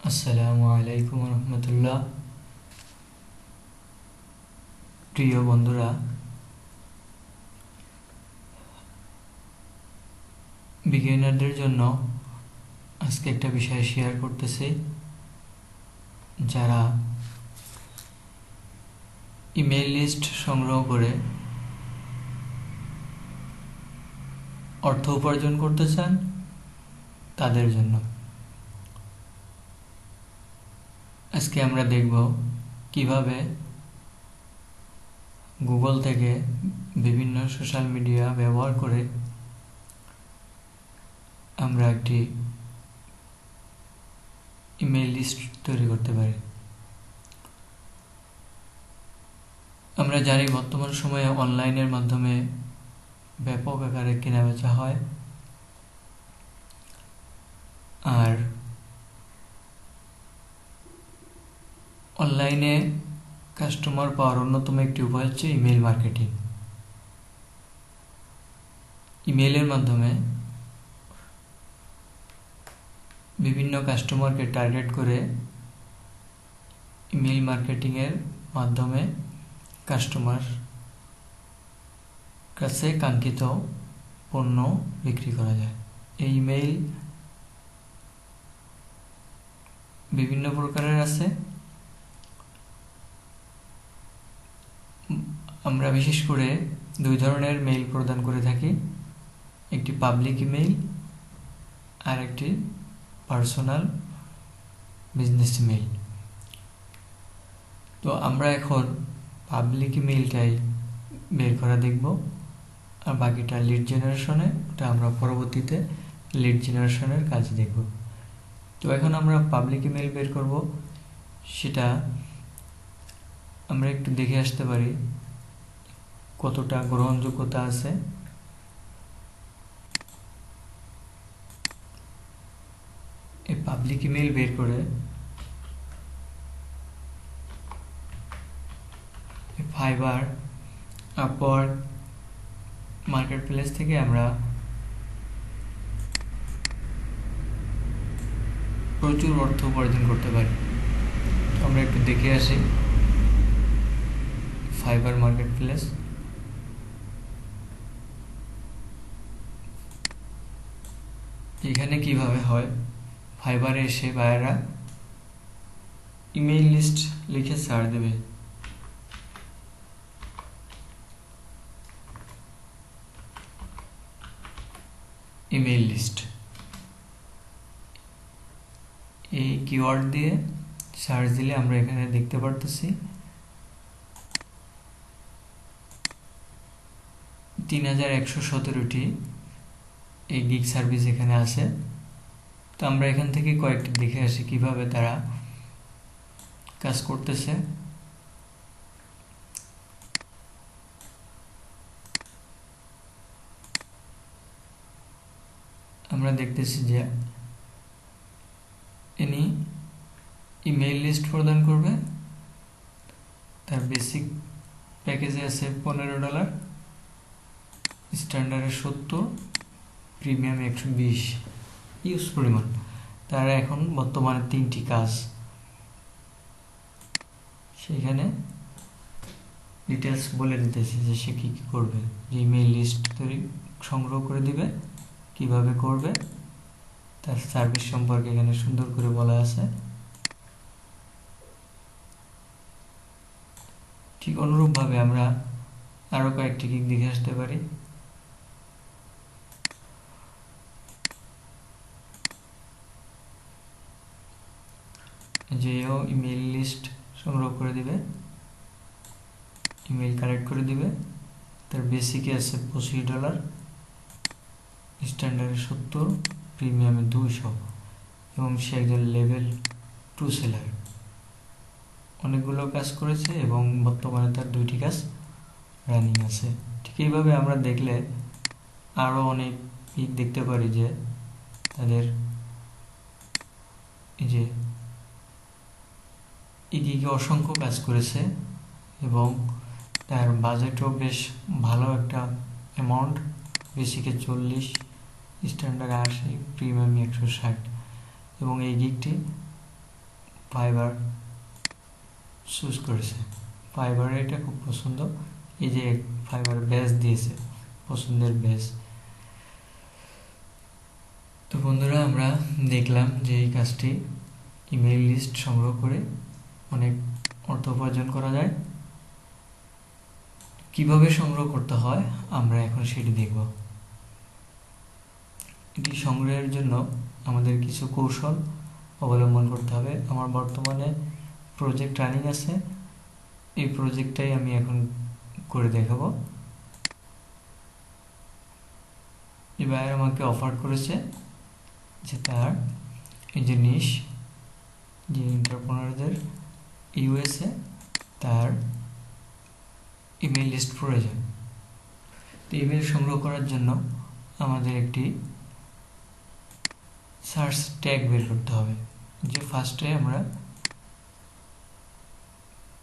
আসসালামু আলাইকুম রহমতুল্লাহ। প্রিয় বন্ধুরা, বিগিনারদের জন্য আজকে একটা বিষয় শেয়ার করতেছি। যারা ইমেইল লিস্ট সংগ্রহ করে অর্থ উপার্জন করতে চান, তাদের জন্য আজকে আমরা দেখব কিভাবে গুগল থেকে বিভিন্ন সোশ্যাল মিডিয়া ব্যবহার করে আমরা একটি ইমেইল লিস্ট তৈরি করতে পারি। আমরা জানি বর্তমান সময়ে অনলাইনের মাধ্যমে ব্যাপক আকারে কেনাবেচা হয়, আর অনলাইনে কাস্টমার পাওয়ার অন্যতম একটি উপায় হচ্ছে ইমেইল মার্কেটিং। ইমেইলের মাধ্যমে বিভিন্ন কাস্টমারকে টার্গেট করে ইমেইল মার্কেটিংয়ের মাধ্যমে কাস্টমার কাছে কাঙ্ক্ষিত পণ্য বিক্রি করা যায়। এই ইমেইল বিভিন্ন প্রকারের আছে। আমরা বিশেষ করে দুই ধরনের মেইল প্রদান করে থাকি, একটি পাবলিক ইমেইল আর একটি পার্সোনাল বিজনেস ইমেইল। তো আমরা এখন পাবলিক ইমেইলটাই বের করা দেখব, আর বাকিটা লিড জেনারেশনে, ওটা আমরা পরবর্তীতে লিড জেনারেশনের কাজ দেখব। তো এখন আমরা পাবলিক ইমেইল বের করব, সেটা আমরা একটু দেখে আসতে পারি কতটা গ্রহণযোগ্যতা আছে। এই পাবলিক ইমেইল বের করে ফাইবার, আপওয়ার্ক, মার্কেট প্লেস থেকে আমরা প্রচুর অর্থ উপার্জন করতে পারি। আমরা একটু দেখে আসি ফাইবার মার্কেট প্লেস। এখানে কিভাবে হয়, ফাইবারে এসে বায়াররা ইমেইল লিস্ট লিখে সার্চ দেবে। ইমেইল লিস্ট এই কিওয়ার্ড দিয়ে সার্চ দিলে আমরা এখানে দেখতে পারতেছি 3117টি এই গিগ সার্ভিস এখানে আছে। তো আমরা এখান থেকে কয়েকটি দেখে আসি কিভাবে তারা কাজ করতেছে। আমরা দেখতেছি যে ইনি ইমেইল লিস্ট প্রদান করবে। তার বেসিক প্যাকেজে আছে $15, স্ট্যান্ডার্ডে 70, প্রিমিয়াম 120 ইউজ পরিমাণ। তারা এখন বর্তমানে 3টি কাজ সেখানে ডিটেলস বলে দিতেছি যে সে কী কী করবে। যে ইমেইল লিস্ট তৈরি সংগ্রহ করে দিবে, কিভাবে করবে, তার সার্ভিস সম্পর্কে এখানে সুন্দর করে বলা আছে। ঠিক অনুরূপভাবে আমরা আরও কয়েকটি গিগ দেখে আসতে পারি। যেও ইমেইল লিস্ট সংগ্রহ করে দিবে, ইমেইল কালেক্ট করে দিবে। তার বেসিকে আছে $25, স্ট্যান্ডার্ডে 70, প্রিমিয়ামে 200, এবং সে একজন লেভেল 2 সেলার। অনেকগুলো কাজ করেছে এবং বর্তমানে তার 2টি কাজ রানিং আছে। ঠিক এইভাবে আমরা দেখলে আরও অনেক গিগ দেখতে পারি যে তাদের এই যে এই গিগে অসংখ্য কাজ করেছে এবং তার বাজেটও বেশ ভালো একটা অ্যামাউন্ট। বেসিকে 40, স্ট্যান্ডার্ড 80, প্রিমিয়াম 160, এবং এই গিগটি ফাইবার চুজ করেছে, ফাইবার এটা খুব পছন্দ, এই যে ফাইবার ব্যাচ দিয়েছে, পছন্দের ব্যাচ। তো বন্ধুরা আমরা দেখলাম যে এই কাজটি ইমেইল লিস্ট সংগ্রহ করে অনেক অর্থ উপার্জন করা যায়। কিভাবে সংগ্রহ করতে হয় আমরা এখন সেটি দেখব। এটি সংগ্রহের জন্য আমাদের কিছু কৌশল অবলম্বন করতে হবে। আমার বর্তমানে প্রজেক্ট রানিং আছে, এই প্রজেক্টটাই আমি এখন করে দেখাবো। এবার আমাকে অফার করেছে যে তার এই যে নিশ, যে এন্টারপ্রেনারদের ইউএসএ তার ইমেইল লিস্ট প্রয়োজন। তো ইমেইল সংগ্রহ করার জন্য আমাদের একটি সার্চ ট্যাগ বের করতে হবে। যে ফার্স্টে আমরা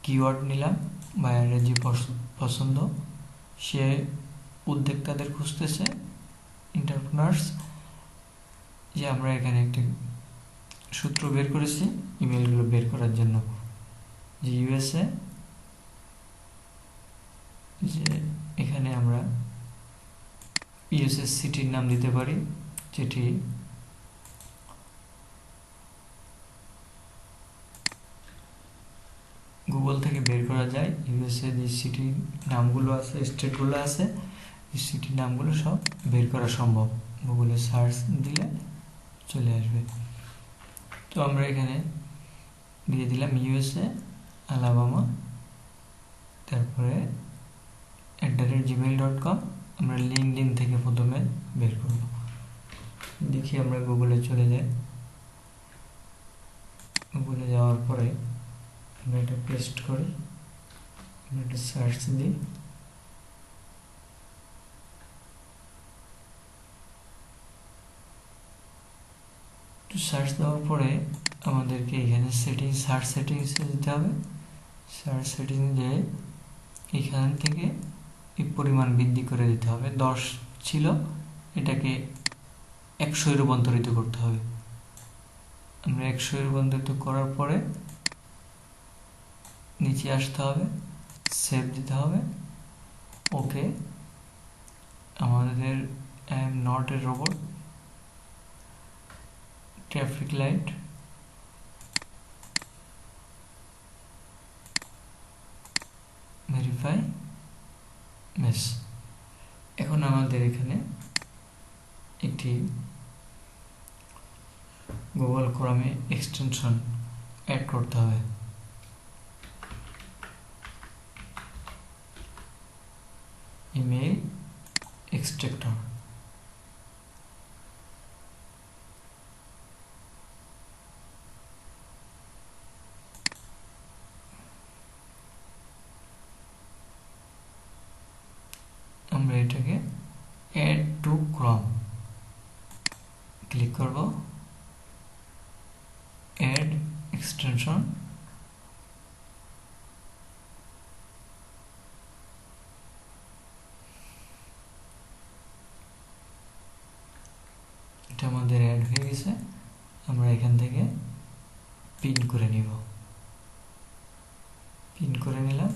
কিওয়ার্ড নিলাম, বায়ারের যে পছন্দ, সে উদ্যোক্তাদের খুঁজতেছে, এন্টারপ্রেনার্স, যে আমরা এখানে একটি সূত্র বের করেছি ইমেলগুলো বের করার জন্য, যে ইউএসএ, যে এখানে আমরা ইউএসএ সিটির নাম দিতে পারি, যেটি গুগল থেকে বের করা যায়। ইউএসএ যে সিটির নামগুলো আছে, স্টেটগুলো আছে, এই সিটির নামগুলো সব বের করা সম্ভব, গুগলে সার্চ দিলে চলে আসবে। তো আমরা এখানে দিয়ে দিলাম ইউএসএ আলাবামা, তারপরে @gmail.com। আমরা লিঙ্কডইন থেকে প্রথমে বের করব। দেখি আমরা গুগলে চলে যাই। গুগলে যাওয়ার পরে আমরা এটা পেস্ট করি, আমরা এটা সার্চ দিই। তো সার্চ দেওয়ার পরে আমাদেরকে এখানে সার্চ সেটিংসে যেতে হবে। সার্চ সেটিং যে এখান থেকে এই পরিমাণ বৃদ্ধি করে দিতে হবে। 10 ছিল, এটাকে 100 রূপান্তরিত করতে হবে। আমরা 100 রূপান্তরিত করার পরে নিচে আসতে হবে, সেভ দিতে হবে, ওকে। আমাদের I am not a robot, traffic light, verify mess. এখন আমাদের এখানে একটি গুগল ক্রোমে এক্সটেনশন অ্যাড করতে হবে। ইমেইল এক্সট্রাক্টর, আমরা এটাকে অ্যাড টু ক্রোম ক্লিক করব, অ্যাড এক্সটেনশন, এটা আমাদের অ্যাড হয়ে গেছে। আমরা এখান থেকে পিন করে নিব, পিন করে নিলাম।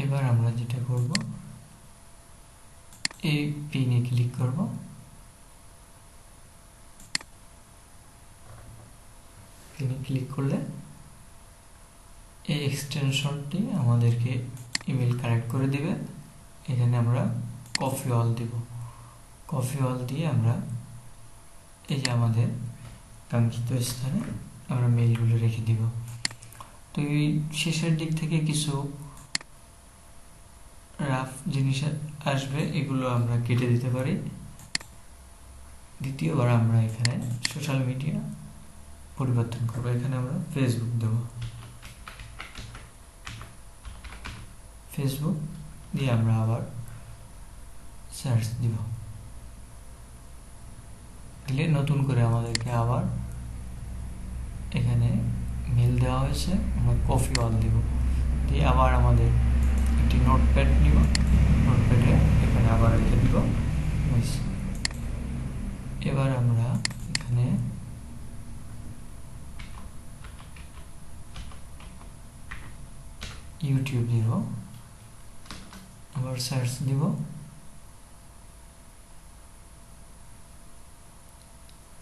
এবার আমরা যেটা করব, এই পিনে ক্লিক করব, পিনে ক্লিক করলে এই এক্সটেনশনটি আমাদেরকে ইমেল কানেক্ট করে দিবে। এখানে আমরা কফি অল দিব, কফি অল দিয়ে আমরা এই যে আমাদের কাঙ্ক্ষিত স্থানে আমরা মেইলগুলো রেখে দিব। তো এই শেষের দিক থেকে কিছু রাফ জিনিস আসবে, এগুলো আমরা কেটে দিতে পারি। দ্বিতীয়বার আমরা এখানে সোশ্যাল মিডিয়া পরিবর্তন করব, এখানে আমরা ফেসবুক দেব, ফেসবুক দিয়ে আমরা আবার সার্চ দিব, দিলে নতুন করে আমাদেরকে আবার এখানে মেল দেওয়া হয়েছে, আমরা কফি অল দিব, দিয়ে আবার আমাদের একটি নোটপ্যাড নিব, নোটপ্যাডে এখানে আবার লিখে দিব এবার আমরা এখানে ইউটিউব দিব, আবার সার্চ দিব,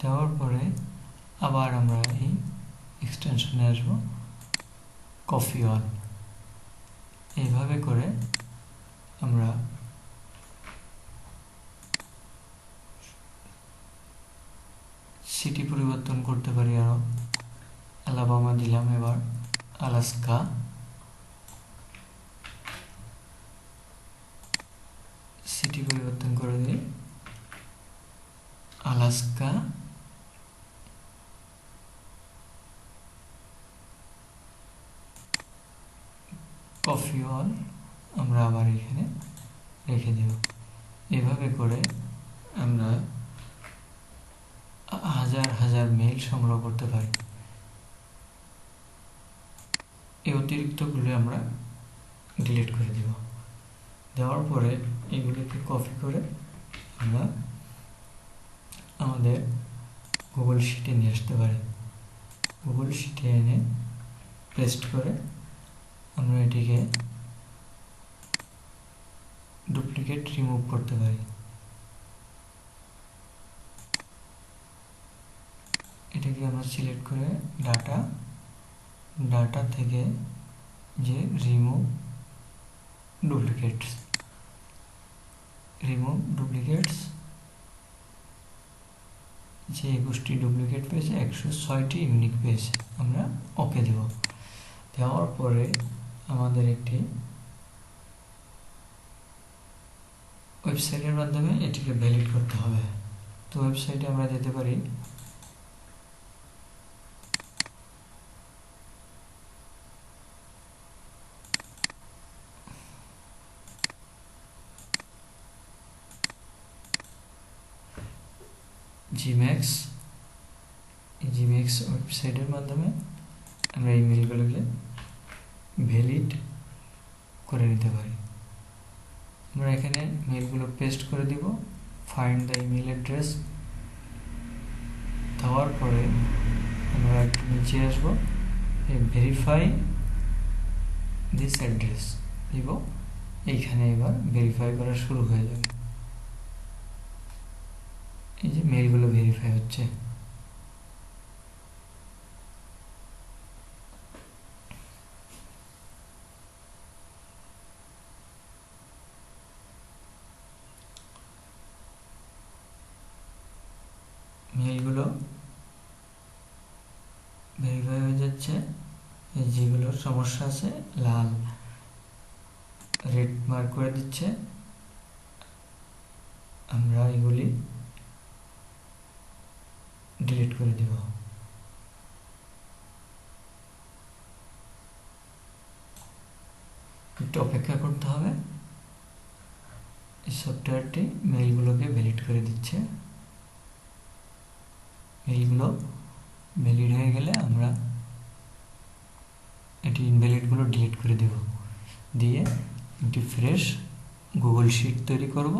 দেওয়ার পরে আবার আমরা এই এক্সটেনশনে আসবো কফি অন। এইভাবে করে আমরা সিটি পরিবর্তন করতে পারি। আরো আলাবামা দিলাম, এবার আলাস্কা, সিটি পরিবর্তন করে দিই আলাস্কা, কফি অন আমরা আবার এখানে রেখে দেব। এভাবে করে আমরা হাজার হাজার মেইল সংগ্রহ করতে পারি। এই অতিরিক্তগুলো আমরা ডিলিট করে দেব। দেওয়ার পরে এগুলোকে কপি করে আমরা আমাদের গুগল শিটে নিয়ে আসতে পারি। গুগল শিটে এনে পেস্ট করে আমরা এটিকে ডুপ্লিকেট রিমুভ করতে পারি। এটাকে আমরা সিলেক্ট করে ডাটা থেকে যে রিমুভ ডুপ্লিকেটস যে 21টি ডুপ্লিকেট পেয়েছে, 106টি ইউনিক পেয়েছে, আমরা ওকে দেব। দেওয়ার পরে আমাদের একটি ওয়েবসাইটের মাধ্যমে এটিকে ভ্যালিড করতে হবে। তো ওয়েবসাইটে আমরা যেতে পারি, জিম্যাক্স। এই জিম্যাক্স ওয়েবসাইটের মাধ্যমে আমরা ইমেলগুলোকে ভ্যালিড করে নিতে পারি। আমরা এখানে মেলগুলো পেস্ট করে দিব, ফাইন্ড দ্য ইমেল অ্যাড্রেস দেওয়ার পরে আমরা একটু নিচে আসবো, ভেরিফাই দিস অ্যাড্রেস দিব। এইখানে এবার ভেরিফাই করা শুরু হয়ে যাবে। এই যে মেলগুলো ভেরিফাই হচ্ছে। মেলগুলো ভেরিফাই হয়ে যাচ্ছে। যেগুলোর সমস্যা আছে লাল রেড মার্ক করে দিচ্ছে, আমরা এগুলি ডিলিট করে দেব। একটু অপেক্ষা করতে হবে। এই সফটওয়্যারটি মেইলগুলোকে ভ্যালিড করে দিচ্ছে। মেইলগুলো ভ্যালিড হয়ে গেলে আমরা এটি ইনভ্যালিডগুলো ডিলিট করে দেব। দিয়ে একটি ফ্রেশ গুগল শিট তৈরি করব।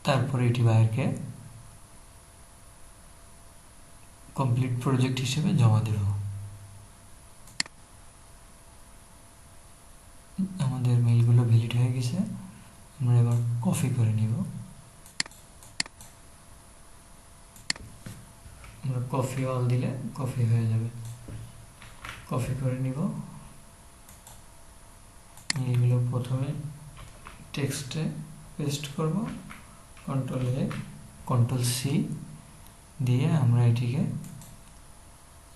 তারপরে এটি বাইরকে কমপ্লিট প্রজেক্ট হিসেবে জমা দেব। আমাদের মেইলগুলো ভ্যালিড হয়ে গেছে। আমরা এবার কপি করে নিব। আমরা কপি অল দিলে কপি হয়ে যাবে। কপি করে নিব। মেইলগুলো প্রথমে টেক্সটে পেস্ট করব, কন্ট্রোল-A কন্ট্রোল-C দিয়ে আমরা এটিকে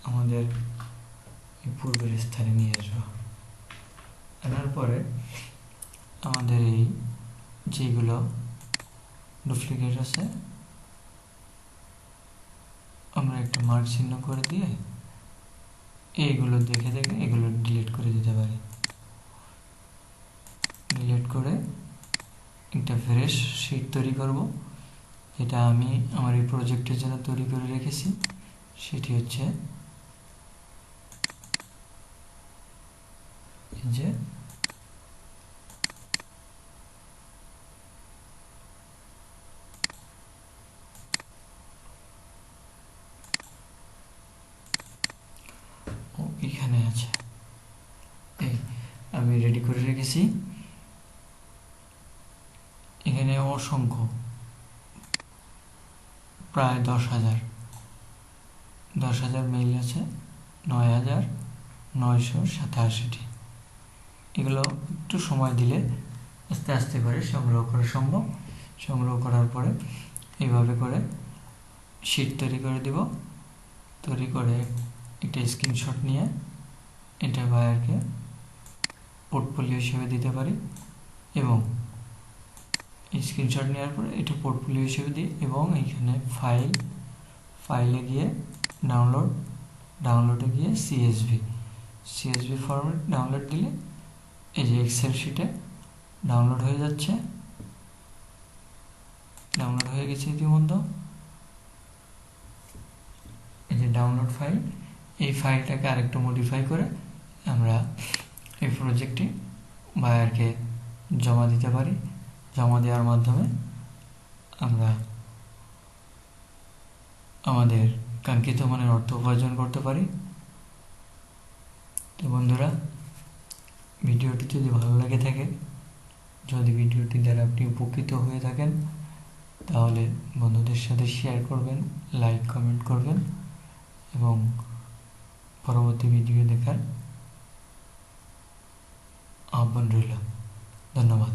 আমাদের পূর্বের স্থানে নিয়ে আসবো। আনার পরে আমাদের এই যেগুলো ডুপ্লিকেট আছে আমরা একটা মার্ক চিহ্ন করে দিয়ে এইগুলো দেখে দেখে এগুলো ডিলিট করে দিতে পারি। ডিলিট করে একটা ফ্রেশ শিট তৈরি করব, যেটা আমি আমার এই প্রজেক্টের জন্য তৈরি করে রেখেছি। সেটি হচ্ছে যে করে রেখেছি। এখানে অসংখ্য, প্রায় 10,000 মেইল আছে, 9,987টি। এগুলো একটু সময় দিলে আস্তে আস্তে করে সংগ্রহ করা সম্ভব। সংগ্রহ করার পরে এইভাবে করে শিট তৈরি করে দিব। তৈরি করে একটা স্ক্রিনশট নিয়ে এটা বায়ারকে পোর্টফোলিও হিসেবে দিতে পারি, এবং স্ক্রিনশট নেওয়ার পরে এটা পোর্টফোলিও হিসেবে দিই, এবং এইখানে ফাইলে গিয়ে ডাউনলোডে গিয়ে সিএসভি ফরম্যাট ডাউনলোড দিলে এই যে এক্সেল শিটে ডাউনলোড হয়ে যাচ্ছে। ডাউনলোড হয়ে গেছে ইতিমধ্যে। এই যে ডাউনলোড ফাইল, এই ফাইলটাকে আরেকটু মডিফাই করে আমরা এই প্রজেক্টটি বায়ারকে জমা দিতে পারি। জমা দেওয়ার মাধ্যমে আমরা আমাদের কাঙ্ক্ষিত মানের অর্থ উপার্জন করতে পারি। তো বন্ধুরা, ভিডিওটি যদি ভালো লাগে থাকে, যদি ভিডিওটি দ্বারা আপনি উপকৃত হয়ে থাকেন, তাহলে বন্ধুদের সাথে শেয়ার করবেন, লাইক কমেন্ট করবেন, এবং পরবর্তী ভিডিও দেখার আহ্বান রইল। ধন্যবাদ।